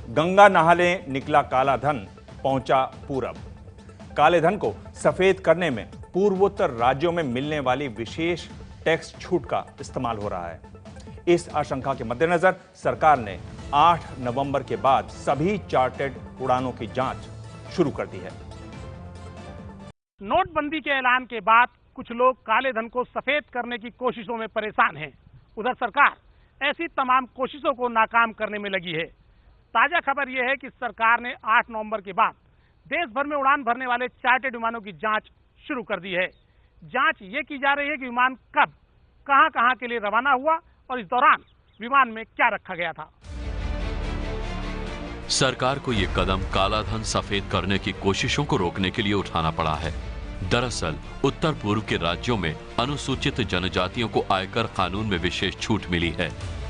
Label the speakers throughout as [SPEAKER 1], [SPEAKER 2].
[SPEAKER 1] गंगा नहाले निकला काला धन, पहुंचा पूरब। काले धन को सफेद करने में पूर्वोत्तर राज्यों में मिलने वाली विशेष टैक्स छूट का इस्तेमाल हो रहा है। इस आशंका के मद्देनजर सरकार ने 8 नवंबर के बाद सभी चार्टर्ड उड़ानों की जांच शुरू कर दी है।
[SPEAKER 2] नोटबंदी के ऐलान के बाद कुछ लोग काले धन को सफेद करने की कोशिशों में परेशान हैं। उधर सरकार ऐसी तमाम कोशिशों को नाकाम करने में लगी है। ताजा खबर यह है कि सरकार ने 8 नवंबर के बाद देश भर में उड़ान भरने वाले चार्टर्ड विमानों की जांच शुरू कर दी है। जांच ये की जा रही है कि विमान कब, कहां के लिए रवाना हुआ और इस दौरान विमान में क्या रखा गया था।
[SPEAKER 3] सरकार को ये कदम काला धन सफेद करने की कोशिशों को रोकने के लिए उठाना पड़ा है। दरअसल उत्तर पूर्व के राज्यों में अनुसूचित जनजातियों को आयकर कानून में विशेष छूट मिली है।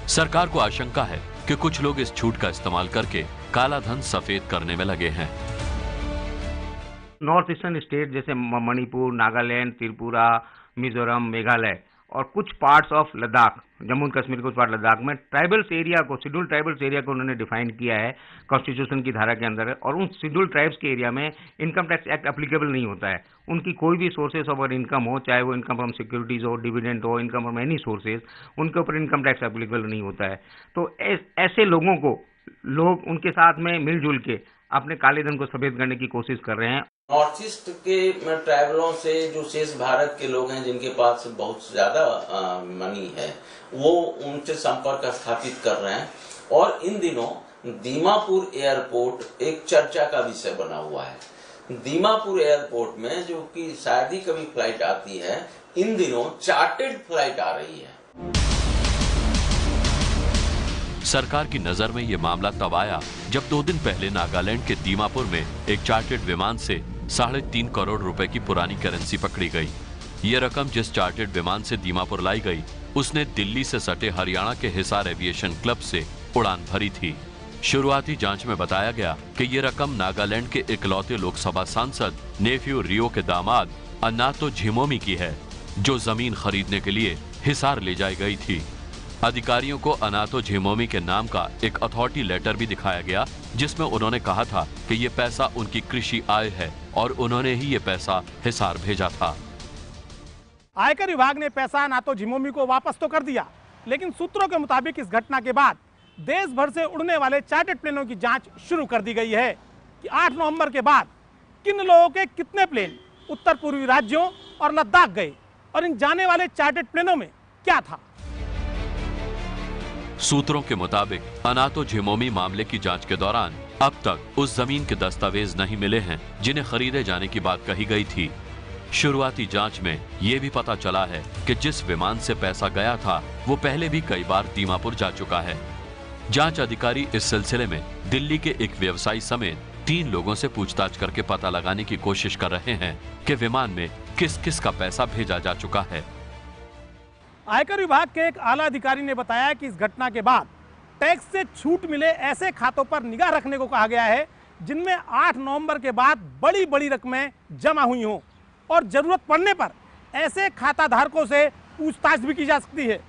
[SPEAKER 3] सरकार को आशंका है कि कुछ लोग इस छूट का इस्तेमाल करके काला धन सफेद करने में लगे हैं।
[SPEAKER 4] नॉर्थ ईस्टर्न स्टेट जैसे मणिपुर, नागालैंड, त्रिपुरा, मिजोरम, मेघालय और कुछ parts of Ladakh, Jammu and Kashmir, कुछ पार्ट लद्दाख में ट्राइबल्स एरिया को, शेड्यूल्ड ट्राइबल्स एरिया को उन्होंने डिफाइन किया है कॉन्स्टिट्यूशन की धारा के अंदर। और उन शेड्यूल्ड ट्राइब्स के एरिया में इनकम टैक्स एक्ट एप्लीकेबल नहीं होता है। उनकी कोई भी सोर्सेस ऑफ इनकम हो, चाहे वो इनकम फ्रॉम सिक्योरिटीज हो, डिविडेंड हो, इनकम फ्रॉम एनी सोर्सेज, उनके ऊपर इनकम टैक्स एप्लीकेबल नहीं होता है। तो ऐसे लोगों को लोग उनके साथ में मिलजुल के अपने काले धन को सफेद करने की कोशिश कर रहे हैं।
[SPEAKER 5] नॉर्थ ईस्ट के ट्राइबलों से जो शेष भारत के लोग हैं जिनके पास बहुत ज्यादा मनी है, वो उनसे संपर्क स्थापित कर रहे हैं। और इन दिनों दीमापुर एयरपोर्ट एक चर्चा का विषय बना हुआ है। दीमापुर एयरपोर्ट में जो कि शायद ही कभी फ्लाइट आती है, इन दिनों चार्टर्ड फ्लाइट आ रही है।
[SPEAKER 3] सरकार की नजर में यह मामला तब आया जब 2 दिन पहले नागालैंड के दीमापुर में एक चार्टर्ड विमान से 3.5 करोड़ रुपए की पुरानी करेंसी पकड़ी गई। ये रकम जिस चार्टर्ड विमान से दीमापुर लाई गई, उसने दिल्ली से सटे हरियाणा के हिसार एविएशन क्लब से उड़ान भरी थी। शुरुआती जांच में बताया गया कि ये रकम नागालैंड के इकलौते लोकसभा सांसद नेफ्यू रियो के दामाद अन्नातो झिमोमी की है, जो जमीन खरीदने के लिए हिसार ले जाई गई थी। अधिकारियों को अनातो झिमोमी के नाम का एक अथॉरिटी लेटर भी दिखाया गया, जिसमें उन्होंने कहा था कि ये पैसा उनकी कृषि आय है और उन्होंने ही ये पैसा हिसार भेजा था।
[SPEAKER 2] आयकर विभाग ने पैसा अनातो झिमोमी को वापस तो कर दिया, लेकिन सूत्रों के मुताबिक इस घटना के बाद देश भर से उड़ने वाले चार्टर्ड प्लेनों की जांच शुरू कर दी गई है कि 8 नवंबर के बाद किन लोगों के कितने प्लेन उत्तर पूर्वी राज्यों और लद्दाख गए और इन जाने वाले चार्टर्ड प्लेनों में क्या था।
[SPEAKER 3] सूत्रों के मुताबिक अनातो झिमोमी मामले की जांच के दौरान अब तक उस जमीन के दस्तावेज नहीं मिले हैं जिन्हें खरीदे जाने की बात कही गई थी। शुरुआती जांच में यह भी पता चला है कि जिस विमान से पैसा गया था, वो पहले भी कई बार दीमापुर जा चुका है। जांच अधिकारी इस सिलसिले में दिल्ली के एक व्यवसायी समेत 3 लोगों से पूछताछ करके पता लगाने की कोशिश कर रहे हैं कि विमान में किस किस का पैसा भेजा जा चुका है।
[SPEAKER 2] आयकर विभाग के एक आला अधिकारी ने बताया कि इस घटना के बाद टैक्स से छूट मिले ऐसे खातों पर निगाह रखने को कहा गया है जिनमें 8 नवंबर के बाद बड़ी बड़ी रकमें जमा हुई हों और जरूरत पड़ने पर ऐसे खाता धारकों से पूछताछ भी की जा सकती है।